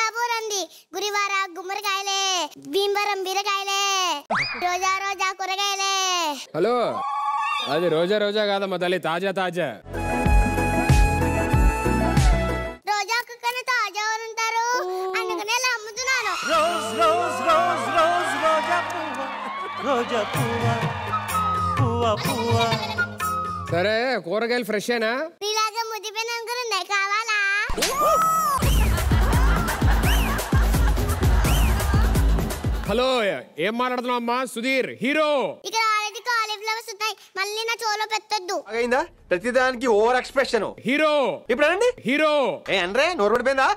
బాబు రండి. గురివార గుమ్మడికాయలే, భీమవరం బీరకాయలే, రోజా రోజా కూరగాయలే. హలో, అది రోజా రోజా కాదమ్మా తల్లి, తాజా తాజా. రోజాకు కన్నా తాజా ఎవరు ఉంటారు? అందుకనే ఇలా అమ్ముతున్నాను. రోజ్ రోజ్ రోజ్ రోజ్ రోజా పువ్వా, రోజా పువ్వా, పువ్వా పువ్వా. సరే, కూరగాయలు ఫ్రెషేనా? నీలాగా ముద్దిపోయిన ఉన్నాయి, కావాలా? హలో, ఏం మాట్లాడుతున్నావు అమ్మా? సుధీర్ హీరో. ఇక్కడ ఆల్రెడీ కాలీఫ్లవర్స్ ఉన్నాయి, మళ్ళీ నా చోలో పెట్టొద్దు. అయిందా? ప్రతిదానికి ఓవర్ ఎక్స్ప్రెషన్. హీరో ఇప్పుడు అనండి. హీరో. అంటే నోరు పడిపోయిందా?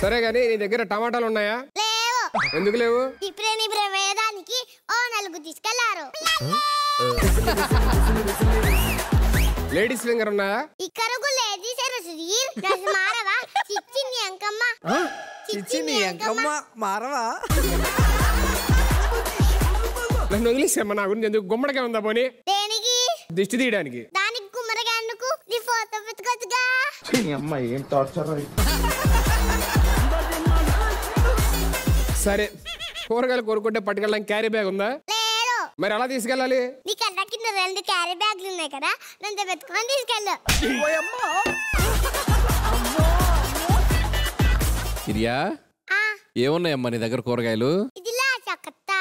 సరే గానీ నీ దగ్గర టమాటాలు ఉన్నాయా? లేవు. ఎందుకు లేవు? ఇప్పుడే నీ ప్రవేదానికి ఓ 4 తీసుకెళ్లారు. లేడీస్ ఫింగర్ ఉన్నాయా? ఇక్కడకు లేడీస్ సుధీర్. మారవా? చిచ్చింది అంకమ్మ. చిచ్చింది అంకమ్మ మారవా? నన్ను వదిలేసమ్మా, నా గురించి ఎందుకు? గుమ్మడికాయ ఉందా పోనీ? దేనికి? దిష్టి తీయడానికి. దానికి గుమ్మడికాయ ఎందుకు? నీ ఫోటో పెట్టుకోవచ్చుగా. అమ్మాయి ఏం టార్చర్. సరే, కూరగాయలు కొనుక్కుంటే పట్టుకెళ్ళడానికి క్యారీ బ్యాగ్ ఉందా? లేదు. మరి ఎలా తీసుకెళ్ళాలి? నీ కళ్ళ కింద 2 క్యారీ బ్యాగ్లు ఉన్నాయి కదా, నన్ను పెట్టుకొని తీసుకెళ్ళు. ఇరియా, ఏమున్నాయమ్మా నీ దగ్గర కూరగాయలు? ఇది లాచకత్తా.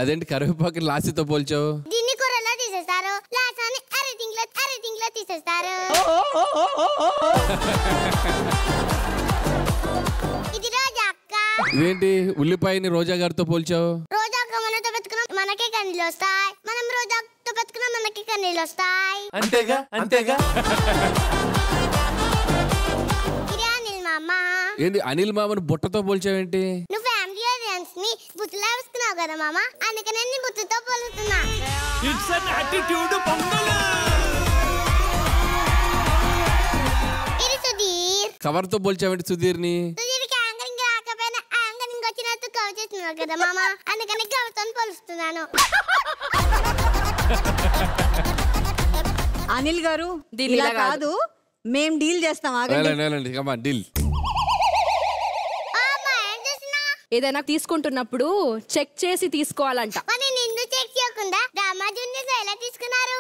అదేంటి కరివేపాకు లాసితో పోల్చావు? దీన్ని కూరలో తీసేస్తారు, లాసాన్ని అరటింగ్లో తీసేస్తారు. ఇది రోజా అక్క. ఇదేంటి ఉల్లిపాయని రోజా గారితో పోల్చావు? రోజా అక్క మనతో పెట్టుకున్నాం, మనకే కన్నీళ్ళు వస్తాయి. మనం రోజాతో పెట్టుకున్నాం, మనకి కన్నీళ్ళు వస్తాయి. అంతేగా అంతేగా. ఇది అనిల్ మామ. ఏంటి అనిల్ మామని బుట్టతో పోల్చావేంటి? నువ్వు ఫ్యామిలీ ఆడియన్స్ ని బుద్ధులా వేసుకున్నావు కదా మామ, అందుకనే నేను బుద్ధుతో పోలుతున్నా. It's an attitude Pongal. ఇది సుధీర్. కవర్ తో పోల్చావేంటి సుధీర్ని? సుధీర్కి యాంకరింగ్ రాకపోయినా యాంకరింగ్ వచ్చినట్టు కవర్ చేస్తున్నావు కదా మామ, అందుకని కవర్తో పోలుస్తున్నాను. అనిల్ గారు ఇలా కాదు, మేం డీల్ చేస్తాం. డీల్. ఏదైనా తీసుకుంటున్నప్పుడు చెక్ చేసి తీసుకోవాలంట. మరి నిన్ను చెక్ చేయకుండా డ్రామా జూనియర్స్ ఎలా తీసుకున్నారు?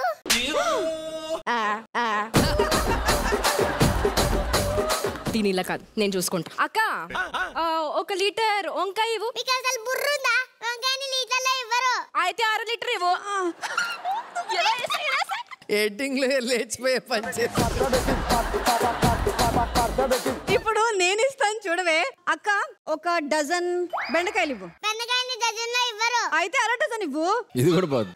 దీని ఇలా కాదు, నేను చూసుకుంటా. అక్క, 1 లీటర్ వంకాయ ఇవ్వు. మీకు అసలు బుర్రుందా? వంకాయని లీటర్లో ఇవ్వరు. అయితే 1/2 లీటర్ ఇవ్వు. ఎడిటింగ్ లో లేచిపోయే పంచే. ఇప్పుడు నేను ఇస్తాను చూడవే. అక్క, 1 డజన్ బెండకాయలు ఇవ్వు. బెండకాయని డజన్లో ఇవ్వరు. అయితే 1/2 డజన్ ఇవ్వు. ఇది కూడా బాగుంది.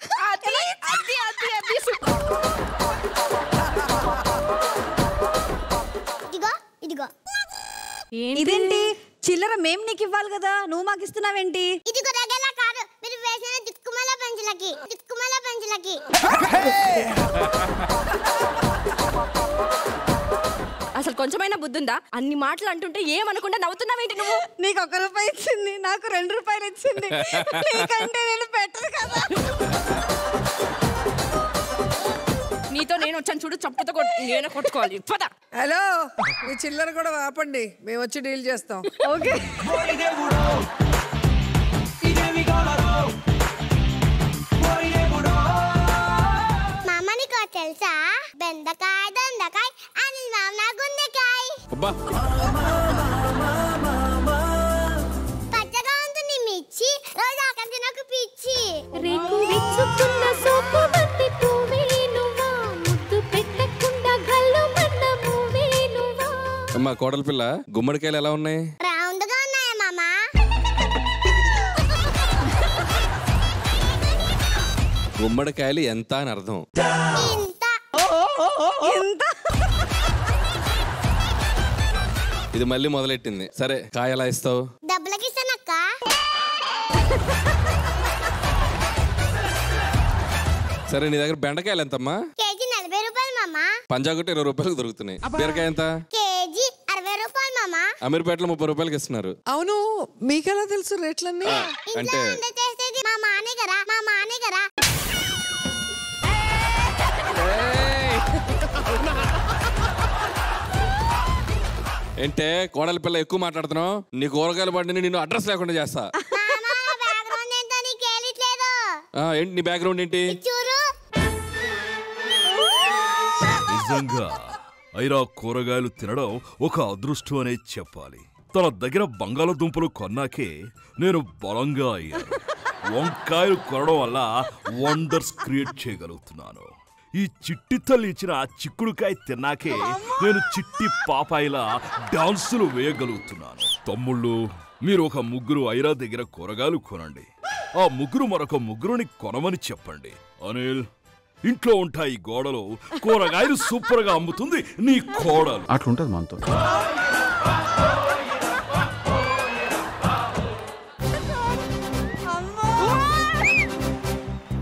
ఇదిగో. ఇదేంటి చిల్లర మేం నీకు ఇవ్వాలి కదా, నువ్వు మాకు ఇస్తున్నావేంటి? ఇది కూరగాయల కాదు, మీరు వేసిన దిక్కుమాల పెంచులకి. అసలు కొంచెమైనా బుద్ధుందా? అన్ని మాటలు అంటుంటే ఏమనుకుంటా నవ్వుతున్నావేంటి నువ్వు? నీకు 1 రూపాయి ఇచ్చింది, నాకు 2 రూపాయలు ఇచ్చింది. నీకంటే నేను బెటర్ కదా. నీతో నేను వచ్చాను చూడు, చప్పుతో నేను కొట్టుకోవాలి. పద. హలో, మీ చిల్లర కూడా ఆపండి, మేము వచ్చి డీల్ చేస్తాం. ఓకే. మామ నీకు తెలుసా? బెండకాయ దొండకాయ అనిల్ మామ నా గుండెకాయ. పచ్చగా ఉంటుంది మిర్చి, రోజు ఆకంటే నాకు పిచ్చి. రేకు విచ్చుకున్న సోపు బంతి పువ్వే నువ్వా, ముద్దు పెట్టకుండా గల్లు మన్న పువ్వే నువ్వా. అమ్మా కోడల పిల్ల, గుమ్మడికాయలు ఎలా ఉన్నాయి? రౌండ్ గా ఉన్నాయా మామ? గుమ్మడికాయలు ఎంత అని అర్థం. ఇది మళ్ళీ మొదలెట్టింది. సరే, కాయ ఎలా ఇస్తావు? డబ్బులకి ఇస్తానక్క. సరే, నీ దగ్గర బెండకాయలు ఎంతమ్మా? కేజీ 40 రూపాయలు మామ. పంజాగుట్ట 20 రూపాయలకు దొరుకుతున్నాయి. బీరకాయ ఎంత? కేజీ 60 రూపాయలు మామ. అమీర్పేటలో 30 రూపాయలకి ఇస్తున్నారు. అవును, మీకెలా తెలుసు రేట్లన్నీ? అంటే చేసేది మా మానే కదా. ఏంటే కోడలి పిల్ల ఎక్కువ మాట్లాడుతున్నావు? నీ కూరగాయల బండిని నిన్ను అడ్రస్ లేకుండా చేస్తా. ఏంటి నీ బ్యాక్గ్రౌండ్ ఏంటి? నిజంగా ఐరా కూరగాయలు తినడం ఒక అదృష్టం అనే చెప్పాలి. తన దగ్గర బంగాళదుంపలు కొన్నాకే నేను బలంగా అయ్యాను. వంకాయలు కొనడం వల్ల వండర్స్ క్రియేట్ చేయగలుగుతున్నాను. ఈ చిట్టి తల్లి ఇచ్చిన చిక్కుడుకాయ తిన్నాకే నేను చిట్టి పాపాయిలా డాన్సులు వేయగలుగుతున్నాను. తమ్ముళ్ళు, మీరు ఒక ముగ్గురు ఐరా దగ్గర కూరగాయలు కొనండి. ఆ ముగ్గురు మరొక ముగ్గురుని కొనమని చెప్పండి. అనిల్, ఇంట్లో ఉంటాయి గోడలో కూరగాయలు సూపర్ గా అమ్ముతుంది నీ కోడలు. అట్లుంటది మనతో.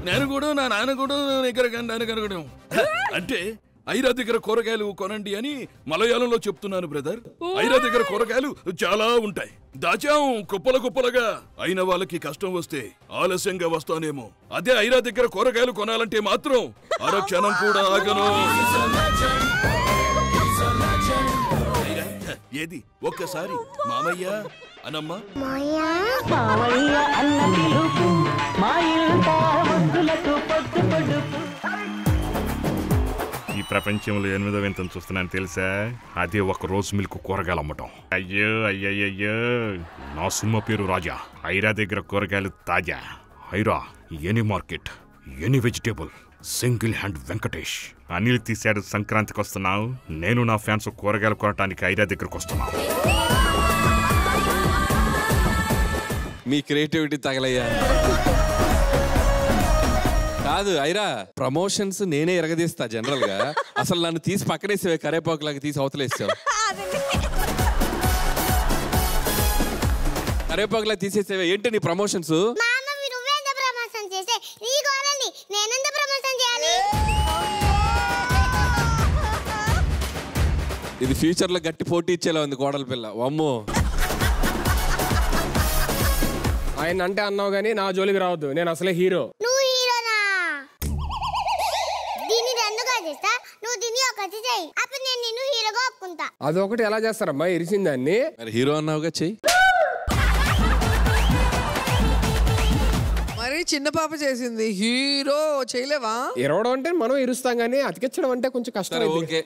నేను కూడా నా నాన్న కూడా అంటే ఐరా దగ్గర కూరగాయలు కొనండి అని మలయాళంలో చెప్తున్నాను బ్రదర్. ఐరా దగ్గర కూరగాయలు చాలా ఉంటాయి. దాచాం కుప్పల కుప్పలుగా. అయిన వాళ్ళకి కష్టం వస్తే ఆలస్యంగా వస్తానేమో. అదే ఐరా దగ్గర కూరగాయలు కొనాలంటే మాత్రం అరక్షణం కూడా ఆగను. ఏది ఒక్కసారి మామయ్య అనమ్మ. ఈ ప్రపంచంలో 8వ వింతను చూస్తున్నాను తెలుసా? అదే ఒక రోజు మిల్క్ కూరగాయలు అమ్మటం. అయ్యో అయ్యయ్యో, నా సినిమా పేరు రాజా. ఐరా దగ్గర కూరగాయలు తాజా. ఐరా any market, any vegetable, single hand Venkatesh. Anil తీశాడు సంక్రాంతికి వస్తున్నావు. నేను నా ఫ్యాన్స్ కూరగాయలు కొనటానికి ఐరా దగ్గరకు వస్తున్నావు. మీ క్రియేటివిటీ తగలయ్యా. కాదు ఐరా, ప్రమోషన్స్ నేనే ఎరగదీస్తా జనరల్ గా. అసలు నన్ను తీసి పక్కనేసేవే, కరేపాకులాగా తీసి అవతలేసావు. కరేపాకులాగా తీసేసేవే. ఏంటి నీ ప్రమోషన్స్? ఇది ఫ్యూచర్ లో గట్టి పోటీ ఇచ్చేలా ఉంది కోడల పిల్ల. అమ్మో, ఆయన అంటే అన్నావు గానీ నా జోలికి రావద్దు. నేను అసలే హీరో. అదొకటి ఎలా చేస్తారమ్మా? ఇరిసిందాన్ని హీరో అన్నావుగా, చెయ్యి. మరి చిన్న పాప చేసింది, హీరో చేయలేవా? ఇరవడం అంటే మనం ఇరుస్తాం గానీ అతికించడం అంటే కొంచెం కష్టం. ఓకే,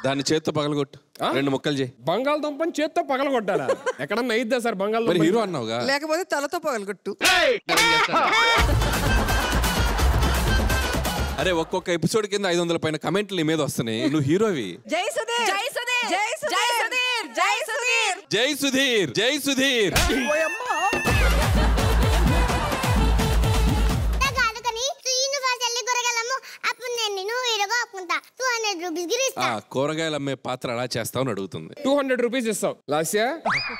దాన్ని చేత్తో పగలగొట్టు. 2 ముక్కలు చేయి. బంగాళదుంపని చేత్తో పగలగొట్టాలా? ఎక్కడన్నా అయిద్దా సార్ బంగాళదుంప? హీరో అన్నావుగా. లేకపోతే తలతో పగలగొట్టు. అరే, ఒక్కొక్క ఎపిసోడ్ కింద 500 పైన కమెంట్లు నీ మీద వస్తున్నాయి. నువ్వు హీరోవి. జై సుధీర్, జై సుధీర్, జై సుధీర్, జై సుధీర్, జై సుధీర్, జై సుధీర్. కూరగాయలు అమ్మే పాత్ర అలా చేస్తావని అడుగుతుంది. 200 రూపీస్ ఇస్తావు. లాస్యా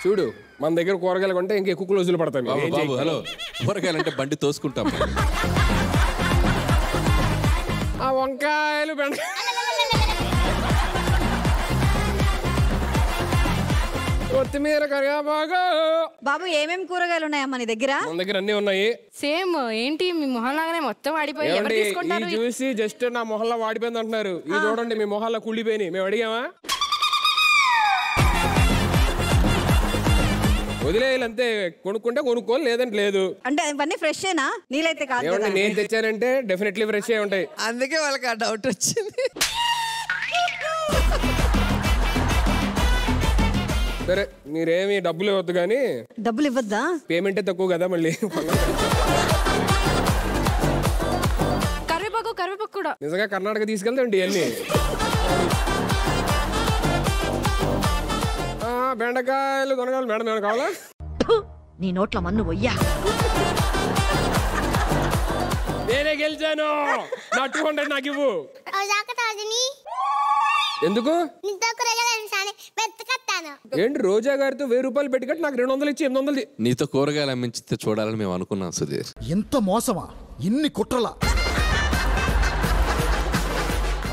చూడు, మన దగ్గర కూరగాయలు కొంటే ఇంకా ఎక్కువ రోజులు పడతాయి. బాబు హలో, కూరగాయలు అంటే బండి తోసుకుంటాం. ఆ వంకాయలు కొత్తిమీర కరివేపాకు. బాబు ఏమేమి కూరగాయలు ఉన్నాయమ్మా నీ దగ్గర? మన దగ్గర అన్ని ఉన్నాయి. సేమ్ ఏంటి మీ మొహం లాగానే మొత్తం వాడిపోయి చూసి జస్ట్ నా మొహంలో వాడిపోయింది అంటున్నారు. ఇది చూడండి, మీ మొహాల్లో కుళ్ళిపోయినాయి. మేము అడిగామా? వదిలేయాలి అంతే. కొనుక్కుంటే కొనుక్కోవాలి, లేదంటే లేదు. అంటే ఇవన్నీ ఫ్రెష్ ఏనా? నీళ్ళైతే కాదు. నేను తెచ్చానంటే డెఫినెట్లీ ఫ్రెష్ అయి ఉంటాయి. అందుకే వాళ్ళకి ఆ డౌట్ వచ్చింది. సరే, మీరేమి డబ్బులు ఇవ్వద్దు కానీ. డబ్బులు ఇవ్వద్దా? పేమెంటే తక్కువ కదా మళ్ళీ. కరివేపాకు, కరివేపాకు కూడా నిజంగా కర్ణాటక తీసుకెళ్తాండి అన్ని. బెండకాయలు కొనగాలి మేడం, ఏమైనా కావాలా? నీ నోట్ల మన్ను వయ్యా. నేనే గెలిచాను. నా 200 నాకు ఇవ్వు. ఎందుకు? ఏంటి రోజా గారితో 1000 రూపాయలు పెట్టుకట్టి నాకు 200 ఇచ్చి 800. నీతో కూరగాయలు అమ్మించితే చూడాలని మేము అనుకున్నాం సుధీర్. ఎంత మోసమా? ఇన్ని కుట్రలా?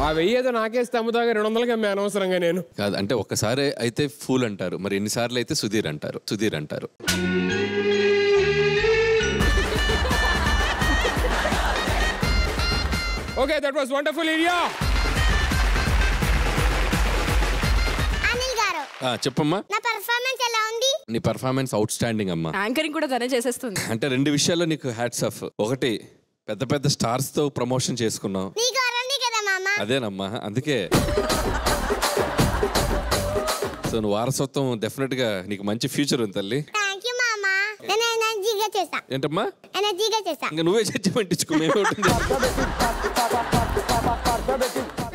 ఆ 1000 నాకేస్తే అమ్ముతాగా 200కి అమ్మే అనవసరంగా నేను. కాదు అంటే ఒక్కసారి అయితే ఫూల్ అంటారు, మరి ఎన్నిసార్లు అయితే సుధీర్ అంటారు. సుధీర్ అంటారు. Okay, that was wonderful area. చెప్పమ్మా. నా పర్ఫార్మెన్స్ ఎలా ఉంది? నీ పర్ఫార్మెన్స్ అవుట్ స్టాండింగ్ అమ్మా. యాంకరింగ్ కూడా తనే చేసేస్తుంది. అంటే 2 విషయాల్లో నీకు హ్యాట్స్ ఆఫ్. ఒకటి, పెద్ద పెద్ద స్టార్స్ తో ప్రమోషన్ చేసుకున్నావు. నీకు అరండి కదా మామ. అదేనమ్మా, అందుకే సో నువ్వు వారసత్వం డెఫినెట్ గా నీకు మంచి ఫ్యూచర్ ఉంది తల్లి. థాంక్యూ మామ. నేను ఎనర్జీగా చేస్తా. ఏంటమ్మా? ఎనర్జీగా చేస్తా. ఇంకా నువ్వే జడ్జిమెంట్ ఇచ్చుకో.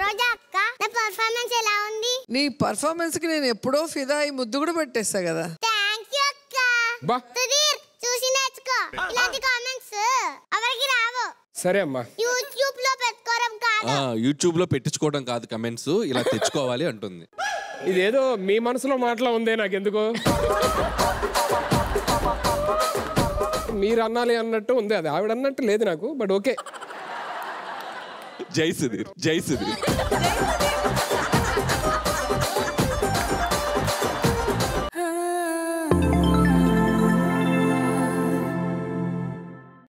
రోజా అక్క, నా పర్ఫార్మెన్స్ ఎలా ఉంది? నీ పర్ఫార్మెన్స్ కి నేను ఎప్పుడో ఫిదా అయి ముద్దు కూడా పెట్టేస్తా కదా. థాంక్యూ అక్క. సుధీర్, చూసి నేర్చుకో. ఇలాంటి కామెంట్స్ ఎవరికి రావు. సరే అమ్మా. యూట్యూబ్ లో పెట్టుకోవడం కాదు. యూట్యూబ్ లో పెట్టించుకోవడం కాదు, కమెంట్స్ ఇలా తెచ్చుకోవాలి అంటుంది. ఇదేదో మీ మనసులో మాటలో ఉందే నాకెందుకో. మీరు అన్నాలి అన్నట్టు ఉంది, అది ఆవిడ అన్నట్టు లేదు నాకు. But okay. జై సుధీర్, జై సుధీర్.